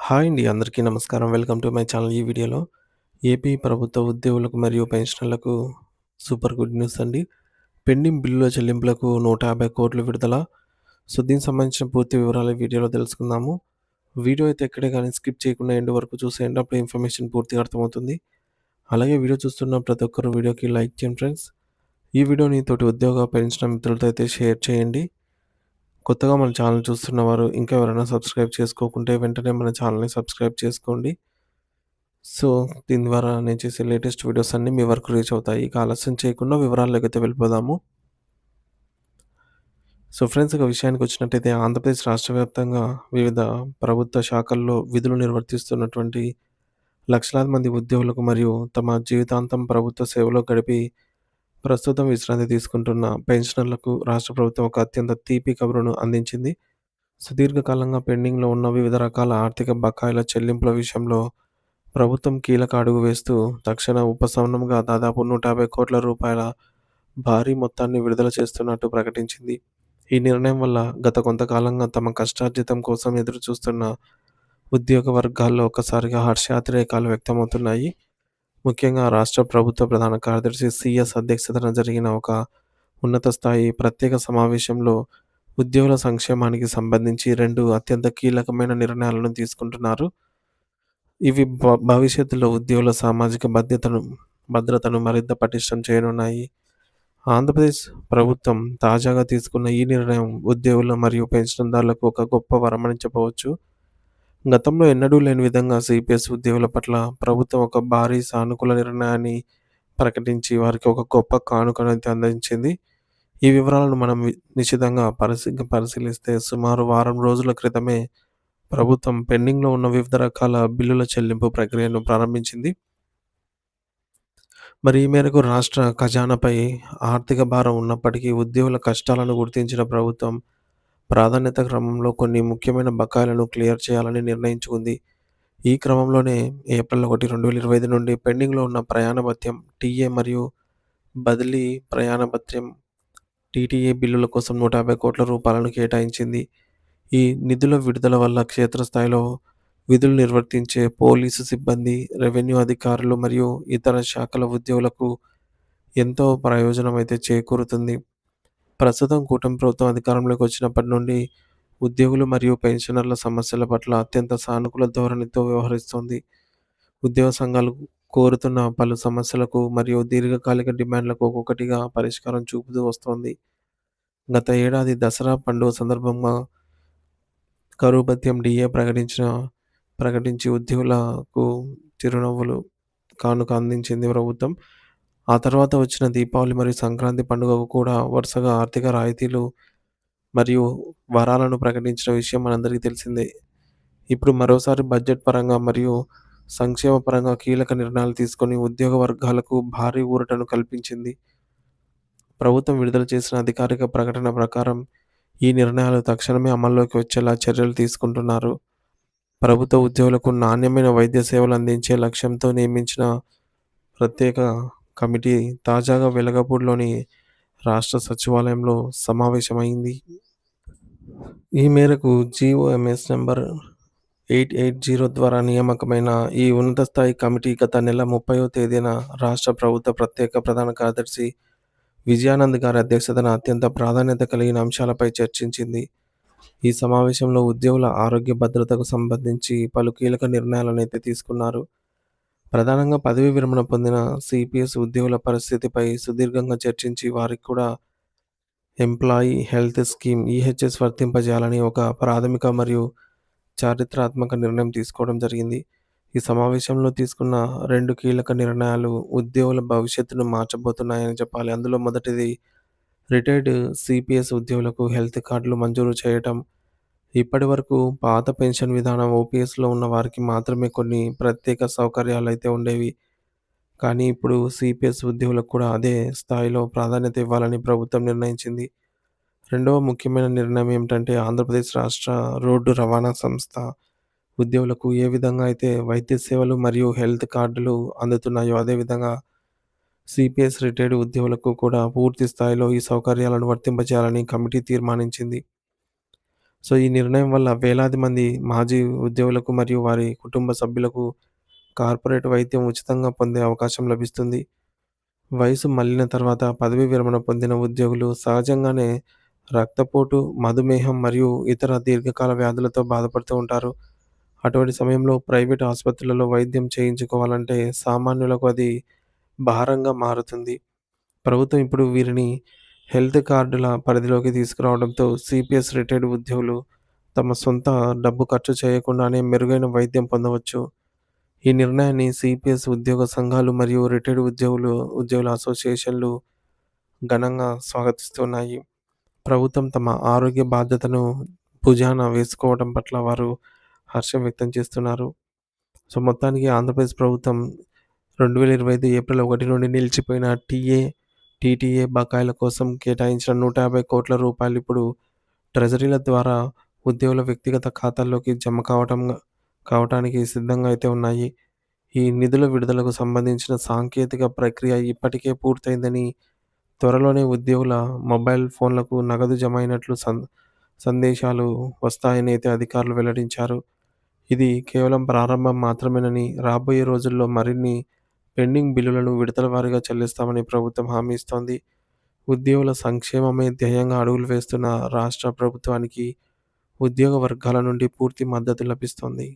Hi అండి. అందరికీ నమస్కారం. Welcome to my channel. ఈ వీడియోలో ఏపీ ప్రభుత్వ ఉద్యోగులకు మరియు పెన్షనర్లకు సూపర్ గుడ్ న్యూస్ అండి. పెండింగ్ బిల్లుల చెల్లింపులకు 150,00,00,000 విడుదల. సో, దీనికి సంబంధించిన పూర్తి వివరాలు ఈ వీడియోలో తెలుసుకుందాము. వీడియో అయితే ఎక్కడే గాని స్కిప్ చేయకుండా ఎండ్ వరకు చూసేయండి. అప్పుడు ఇన్ఫర్మేషన్ పూర్తిగా అర్థమవుతుంది. అలాగే వీడియో చూస్తున్న ప్రతి ఒక్కరు వీడియోకి లైక్ చేయండి ఫ్రెండ్స్. ఈ వీడియోని తోటి ఉద్యోగ, పెన్షనర్ మిత్రులతో అయితే షేర్ చేయండి. కొత్తగా మన ఛానల్ చూస్తున్నవారు ఇంకా ఎవరైనా సబ్స్క్రైబ్ చేసుకోకుంటే వెంటనే మన ఛానల్‌ని సబ్స్క్రైబ్ చేసుకోండి. సో, దీని ద్వారా నేను చేసే లేటెస్ట్ వీడియోస్ అన్నీ మీ వరకు రీచ్ అవుతాయి. ఇక ఆలస్యం చేయకుండా వివరాల్లోకైతే వెళ్ళిపోదాము. సో, ఫ్రెండ్స్ ఇక విషయానికొచ్చినట్టయితే ఆంధ్రప్రదేశ్ రాష్ట్ర వ్యాప్తంగా వివిధ ప్రభుత్వ శాఖల్లో విధులు నిర్వర్తిస్తున్నటువంటి లక్షలాది మంది ఉద్యోగులకు మరియు తమ జీవితాంతం ప్రభుత్వ సేవలో గడిపి ప్రస్తుతం విశ్రాంతి తీసుకుంటున్న పెన్షనర్లకు రాష్ట్ర ప్రభుత్వం ఒక అత్యంత తీపి కబురును అందించింది. సుదీర్ఘకాలంగా పెండింగ్‌లో ఉన్న వివిధ రకాల ఆర్థిక బకాయిల చెల్లింపుల విషయంలో ప్రభుత్వం కీలక అడుగు వేస్తూ తక్షణ ఉపశమనంగా దాదాపు రూ. 150,00,00,000 భారీ మొత్తాన్ని విడుదల చేస్తున్నట్టు ప్రకటించింది. ఈ నిర్ణయం వల్ల గత కొంతకాలంగా తమ కష్టార్జితం కోసం ఎదురుచూస్తున్న ఉద్యోగ వర్గాల్లో ఒక్కసారిగా హర్షాతిరేకాలు వ్యక్తమవుతున్నాయి. ముఖ్యంగా రాష్ట్ర ప్రభుత్వ ప్రధాన కార్యదర్శి సీఎస్ అధ్యక్షతన జరిగిన ఒక ఉన్నత స్థాయి ప్రత్యేక సమావేశంలో ఉద్యోగుల సంక్షేమానికి సంబంధించి 2 అత్యంత కీలకమైన నిర్ణయాలను తీసుకుంటున్నారు. ఇవి భవిష్యత్తులో ఉద్యోగుల సామాజిక భద్రతను మరింత పటిష్టం చేయనున్నాయి. ఆంధ్రప్రదేశ్ ప్రభుత్వం తాజాగా తీసుకున్న ఈ నిర్ణయం ఉద్యోగులు మరియు పెన్షన్‌దారులకు ఒక గొప్ప వరమని చెప్పవచ్చు. గతంలో ఎన్నడూ లేని విధంగా సీపీఎస్ ఉద్యోగుల పట్ల ప్రభుత్వం ఒక భారీ సానుకూల నిర్ణయాన్ని ప్రకటించి వారికి ఒక గొప్ప కానుకనైతే అందించింది. ఈ వివరాలను మనం నిశితంగా పరిశీలిస్తే సుమారు వారం రోజుల క్రితమే ప్రభుత్వం పెండింగ్‌లో ఉన్న వివిధ రకాల బిల్లుల చెల్లింపు ప్రక్రియను ప్రారంభించింది. మరి ఈ మేరకు రాష్ట్ర ఖజానాపై ఆర్థిక భారం ఉన్నప్పటికీ ఉద్యోగుల కష్టాలను గుర్తించిన ప్రభుత్వం ప్రాధాన్యత క్రమంలో కొన్ని ముఖ్యమైన బకాయిలను క్లియర్ చేయాలని నిర్ణయించుకుంది. ఈ క్రమంలోనే ఏప్రిల్ 1, 2025 నుండి పెండింగ్‌లో ఉన్న ప్రయాణ భత్యం టీఏ మరియు బదిలీ ప్రయాణ భత్యం టీటీఏ బిల్లుల కోసం రూ. 150,00,00,000 కేటాయించింది. ఈ నిధుల విడుదల వల్ల క్షేత్రస్థాయిలో విధులు నిర్వర్తించే పోలీసు సిబ్బంది, రెవెన్యూ అధికారులు మరియు ఇతర శాఖల ఉద్యోగులకు ఎంతో ప్రయోజనం అయితే చేకూరుతుంది. ప్రస్తుతం కూటమి ప్రభుత్వం అధికారంలోకి వచ్చినప్పటి నుండి ఉద్యోగులు మరియు పెన్షనర్ల సమస్యల పట్ల అత్యంత సానుకూల ధోరణితో వ్యవహరిస్తోంది. ఉద్యోగ సంఘాలు కోరుతున్న పలు సమస్యలకు మరియు దీర్ఘకాలిక డిమాండ్లకు ఒక్కొక్కటిగా పరిష్కారం చూపుతూ వస్తోంది. గత ఏడాది దసరా పండుగ సందర్భంగా కరువు భత్యం డీఏ ప్రకటించి ఉద్యోగులకు చిరునవ్వులు కానుక అందించింది ప్రభుత్వం. ఆ తర్వాత వచ్చిన దీపావళి మరియు సంక్రాంతి పండుగకు కూడా వరుసగా ఆర్థిక రాయితీలు మరియు వరాలను ప్రకటించిన విషయం మనందరికీ తెలిసిందే. ఇప్పుడు మరోసారి బడ్జెట్ పరంగా మరియు సంక్షేమ పరంగా కీలక నిర్ణయాలు తీసుకొని ఉద్యోగ వర్గాలకు భారీ ఊరటను కల్పించింది. ప్రభుత్వం విడుదల చేసిన అధికారిక ప్రకటన ప్రకారం ఈ నిర్ణయాలు తక్షణమే అమల్లోకి వచ్చేలా చర్యలు తీసుకుంటున్నారు. ప్రభుత్వ ఉద్యోగులకు నాణ్యమైన వైద్య సేవలు అందించే లక్ష్యంతో నియమించిన ప్రత్యేక కమిటీ తాజాగా వెలగపూడిలోని రాష్ట్ర సచివాలయంలో సమావేశమైంది. ఈ మేరకు జీఓఎంఎస్ నంబర్ 880 ద్వారా నియామకమైన ఈ ఉన్నత స్థాయి కమిటీ గత నెల 30వ తేదీన రాష్ట్ర ప్రభుత్వ ప్రత్యేక ప్రధాన కార్యదర్శి విజయానంద్ గారి అధ్యక్షతన అత్యంత ప్రాధాన్యత కలిగిన అంశాలపై చర్చించింది. ఈ సమావేశంలో ఉద్యోగుల ఆరోగ్య భద్రతకు సంబంధించి పలు కీలక నిర్ణయాలనైతే తీసుకున్నారు. ప్రధానంగా పదవీ విరమణ పొందిన సీపీఎస్ ఉద్యోగుల పరిస్థితిపై సుదీర్ఘంగా చర్చించి వారికి కూడా ఎంప్లాయీ హెల్త్ స్కీమ్ ఈహెచ్ఎస్ వర్తింపజేయాలని ఒక ప్రాథమిక మరియు చారిత్రాత్మక నిర్ణయం తీసుకోవడం జరిగింది. ఈ సమావేశంలో తీసుకున్న 2 కీలక నిర్ణయాలు ఉద్యోగుల భవిష్యత్తును మార్చబోతున్నాయని చెప్పాలి. అందులో మొదటిది రిటైర్డ్ సీపీఎస్ ఉద్యోగులకు హెల్త్ కార్డులు మంజూరు చేయటం. ఇప్పటివరకు పాత పెన్షన్ విధానం ఓపీఎస్‌లో ఉన్న వారికి మాత్రమే కొన్ని ప్రత్యేక సౌకర్యాలైతే ఉండేవి. కానీ ఇప్పుడు సీపీఎస్ ఉద్యోగులకు కూడా అదే స్థాయిలో ప్రాధాన్యత ఇవ్వాలని ప్రభుత్వం నిర్ణయించింది. రెండవ ముఖ్యమైన నిర్ణయం ఏమిటంటే ఆంధ్రప్రదేశ్ రాష్ట్ర రోడ్డు రవాణా సంస్థ ఉద్యోగులకు ఏ విధంగా అయితే వైద్య సేవలు మరియు హెల్త్ కార్డులు అందుతున్నాయో అదేవిధంగా సీపీఎస్ రిటైర్డ్ ఉద్యోగులకు కూడా పూర్తి స్థాయిలో ఈ సౌకర్యాలను వర్తింపజేయాలని కమిటీ తీర్మానించింది. ఈ నిర్ణయం వల్ల వేలాది మంది మాజీ ఉద్యోగులకు మరియు వారి కుటుంబ సభ్యులకు కార్పొరేట్ వైద్యం ఉచితంగా పొందే అవకాశం లభిస్తుంది. వయసు మళ్ళిన తర్వాత పదవీ విరమణ పొందిన ఉద్యోగులు సహజంగానే రక్తపోటు, మధుమేహం మరియు ఇతర దీర్ఘకాల వ్యాధులతో బాధపడుతూ ఉంటారు. అటువంటి సమయంలో ప్రైవేట్ ఆసుపత్రులలో వైద్యం చేయించుకోవాలంటే సామాన్యులకు అది భారంగా మారుతుంది. ప్రభుత్వం ఇప్పుడు వీరిని హెల్త్ కార్డుల పరిధిలోకి తీసుకురావడంతో సిపిఎస్ రిటైర్డ్ ఉద్యోగులు తమ సొంత డబ్బు ఖర్చు చేయకుండానే మెరుగైన వైద్యం పొందవచ్చు. ఈ నిర్ణయాన్ని సిపిఎస్ ఉద్యోగ సంఘాలు మరియు రిటైర్డ్ ఉద్యోగుల అసోసియేషన్లు ఘనంగా స్వాగతిస్తున్నాయి. ప్రభుత్వం తమ ఆరోగ్య బాధ్యతను భుజాన వేసుకోవడం పట్ల వారు హర్షం వ్యక్తం చేస్తున్నారు. మొత్తానికి ఆంధ్రప్రదేశ్ ప్రభుత్వం 2025 ఏప్రిల్ 1 నుండి నిలిచిపోయిన టీటీఏ బకాయిల కోసం కేటాయించిన రూ. 150,00,00,000 ఇప్పుడు ట్రెజరీల ద్వారా ఉద్యోగుల వ్యక్తిగత ఖాతాల్లోకి జమ కావటానికి సిద్ధంగా అయితే ఉన్నాయి. ఈ నిధుల విడుదలకు సంబంధించిన సాంకేతిక ప్రక్రియ ఇప్పటికే పూర్తయిందని, త్వరలోనే ఉద్యోగుల మొబైల్ ఫోన్లకు నగదు జమ అయినట్లు సందేశాలు వస్తాయని అయితే అధికారులు వెల్లడించారు. ఇది కేవలం ప్రారంభం మాత్రమేనని, రాబోయే రోజుల్లో మరిన్ని పెండింగ్ బిల్లులను విడతల వారీగా చెల్లిస్తామని ప్రభుత్వం హామీ ఇస్తోంది. ఉద్యోగుల సంక్షేమమే ధ్యేయంగా అడుగులు వేస్తున్న రాష్ట్ర ప్రభుత్వానికి ఉద్యోగ వర్గాల నుండి పూర్తి మద్దతు లభిస్తోంది.